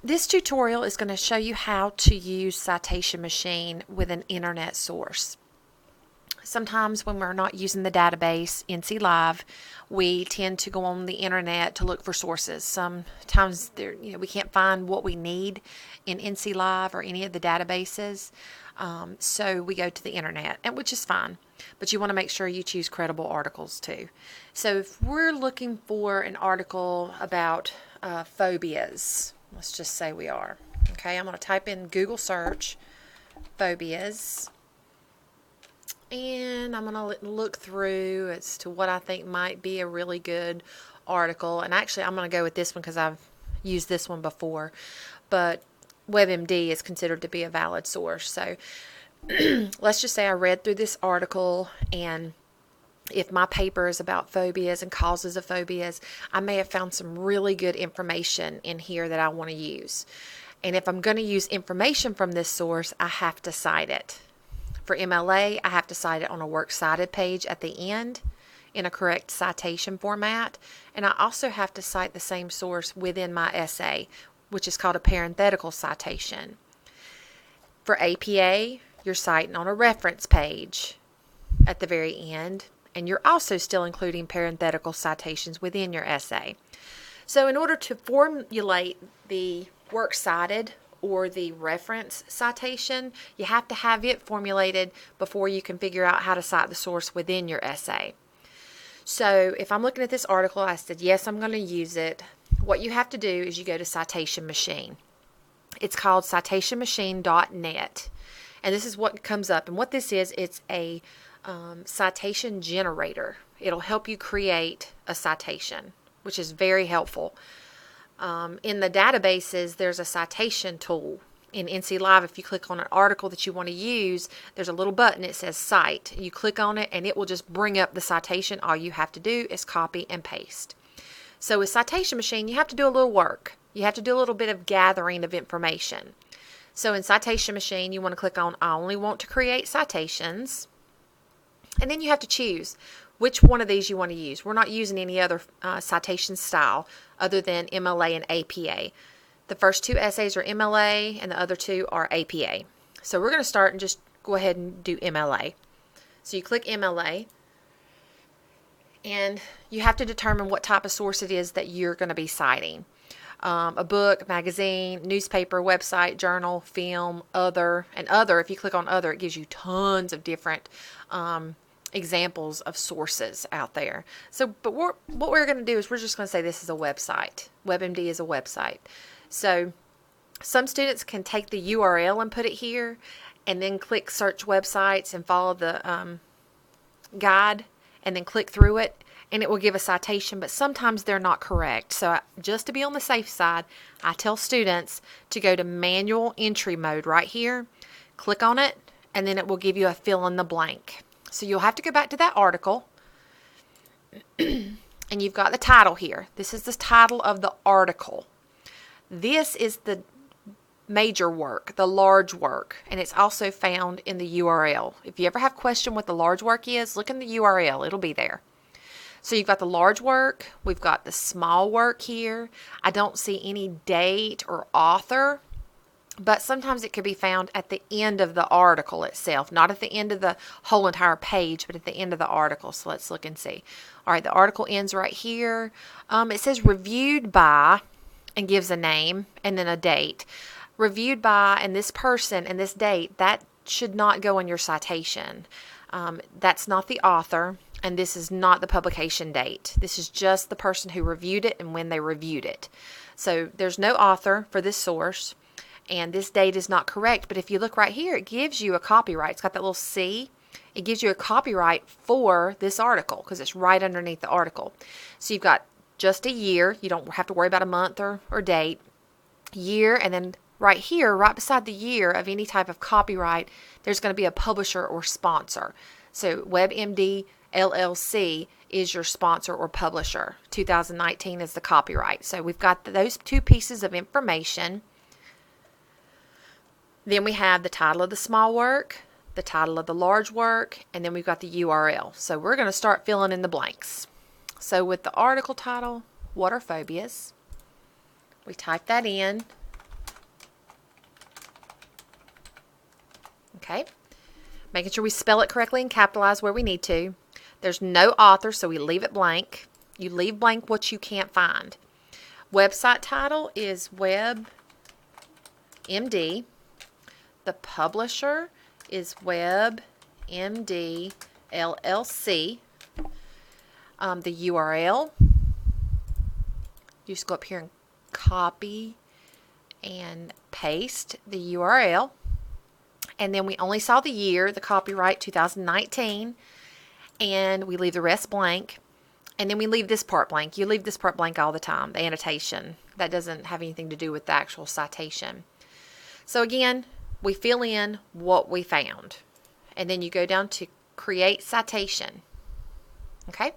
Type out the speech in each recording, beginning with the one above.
This tutorial is going to show you how to use Citation Machine with an internet source. Sometimes when we're not using the database NC Live, we tend to go on the internet to look for sources. Sometimes we can't find what we need in NC Live or any of the databases, so we go to the internet, and which is fine. But you want to make sure you choose credible articles too. So if we're looking for an article about phobias, let's just say we are. Okay, I'm going to type in Google search phobias. And I'm going to look through as to what I think might be a really good article. And actually, I'm going to go with this one because I've used this one before. But WebMD is considered to be a valid source. So let's just say I read through this article, and if my paper is about phobias and causes of phobias, I may have found some really good information in here that I want to use. And if I'm going to use information from this source, I have to cite it. For MLA, I have to cite it on a works cited page at the end in a correct citation format. And I also have to cite the same source within my essay, which is called a parenthetical citation. For APA, you're citing on a reference page at the very end, and you're also still including parenthetical citations within your essay. So in order to formulate the works cited or the reference citation, you have to have it formulated before you can figure out how to cite the source within your essay. So if I'm looking at this article, I said, yes, I'm going to use it. What you have to do is you go to Citation Machine. It's called citationmachine.net. And this is what comes up. And what this is, it's a citation generator. It'll help you create a citation, which is very helpful. In the databases, there's a citation tool. In NC Live, if you click on an article that you want to use, there's a little button. It says Cite. You click on it, and it will just bring up the citation. All you have to do is copy and paste. So with Citation Machine, you have to do a little work. You have to do a little bit of gathering of information. So in Citation Machine, you want to click on I only want to create citations. And then you have to choose which one of these you want to use. We're not using any other citation style other than MLA and APA. The first two essays are MLA and the other two are APA. So we're going to start and just go ahead and do MLA. So you click MLA, and you have to determine what type of source it is that you're going to be citing. A book, magazine, newspaper, website, journal, film, other, and other. If you click on other, it gives you tons of different examples of sources out there. So, but what we're going to do is we're just going to say this is a website. WebMD is a website. So some students can take the URL and put it here, and then click search websites and follow the guide, and then click through it, and it will give a citation, but sometimes they're not correct. So just to be on the safe side, I tell students to go to manual entry mode right here, click on it, and then it will give you a fill in the blank. So you'll have to go back to that article, and you've got the title here. This is the title of the article. This is the major work, the large work, and it's also found in the URL. If you ever have a question what the large work is, look in the URL. It'll be there. So you've got the large work. We've got the small work here. I don't see any date or author, but sometimes it could be found at the end of the article itself, not at the end of the whole entire page, but at the end of the article. So let's look and see. All right, the article ends right here. It says reviewed by and gives a name and then a date. Reviewed by and this person and this date, that should not go in your citation. That's not the author, and this is not the publication date. This is just the person who reviewed it and when they reviewed it. So there's no author for this source, and this date is not correct. But if you look right here, it gives you a copyright. It's got that little C. It gives you a copyright for this article because it's right underneath the article. So you've got just a year. You don't have to worry about a month or date. Year, and then right here, right beside the year of any type of copyright, there's going to be a publisher or sponsor. So WebMD LLC is your sponsor or publisher. 2019 is the copyright. So we've got those two pieces of information. Then we have the title of the small work, the title of the large work, and then we've got the URL. So we're going to start filling in the blanks. So with the article title, what are phobias? We type that in. Okay. Making sure we spell it correctly and capitalize where we need to. There's no author, so we leave it blank. You leave blank what you can't find. Website title is WebMD. The publisher is WebMD LLC. The URL, you just go up here and copy and paste the URL. And then we only saw the year, the copyright 2019, and we leave the rest blank. And then we leave this part blank. You leave this part blank all the time, the annotation. That doesn't have anything to do with the actual citation. So again, we fill in what we found. And then you go down to create citation. Okay?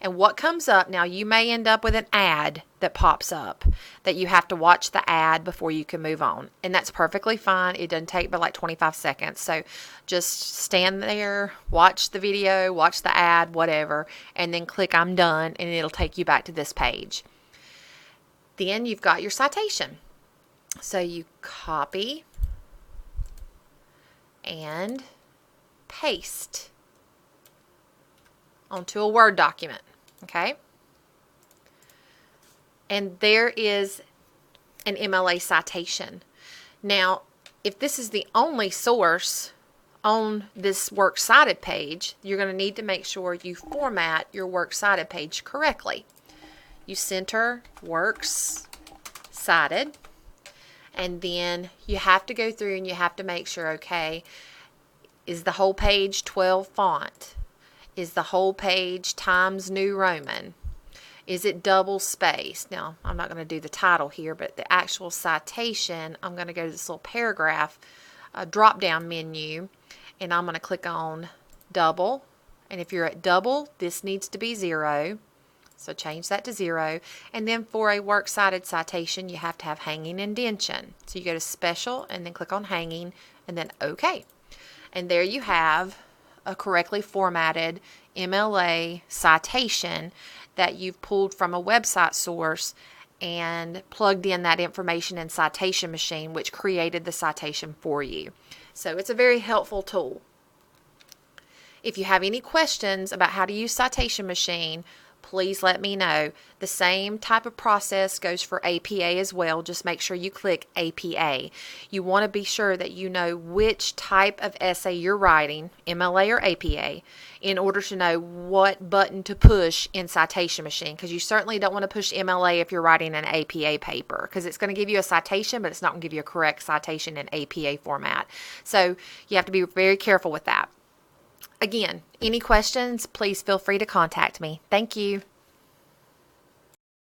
And what comes up, now you may end up with an ad that pops up that you have to watch the ad before you can move on. And that's perfectly fine. It doesn't take but like 25 seconds. So just stand there, watch the video, watch the ad, whatever, and then click I'm done, and it'll take you back to this page. Then you've got your citation. So you copy and paste onto a Word document. Okay? And there is an MLA citation. Now, if this is the only source on this Works Cited page, you're going to need to make sure you format your Works Cited page correctly. You center Works Cited, and then you have to go through and you have to make sure, okay, is the whole page 12 font? Is the whole page Times New Roman? Is it double spaced? Now, I'm not going to do the title here, but the actual citation, I'm going to go to this little paragraph drop-down menu, and I'm going to click on double. And if you're at double, this needs to be 0. So change that to 0. And then for a works cited citation, you have to have hanging indentation. So you go to special and then click on hanging and then OK. And there you have a correctly formatted MLA citation that you've pulled from a website source and plugged in that information in Citation Machine, which created the citation for you. So it's a very helpful tool. If you have any questions about how to use Citation Machine, please let me know. The same type of process goes for APA as well. Just make sure you click APA. You want to be sure that you know which type of essay you're writing, MLA or APA, in order to know what button to push in Citation Machine, because you certainly don't want to push MLA if you're writing an APA paper, because it's going to give you a citation, but it's not going to give you a correct citation in APA format. So you have to be very careful with that. Again, any questions, please feel free to contact me. Thank you.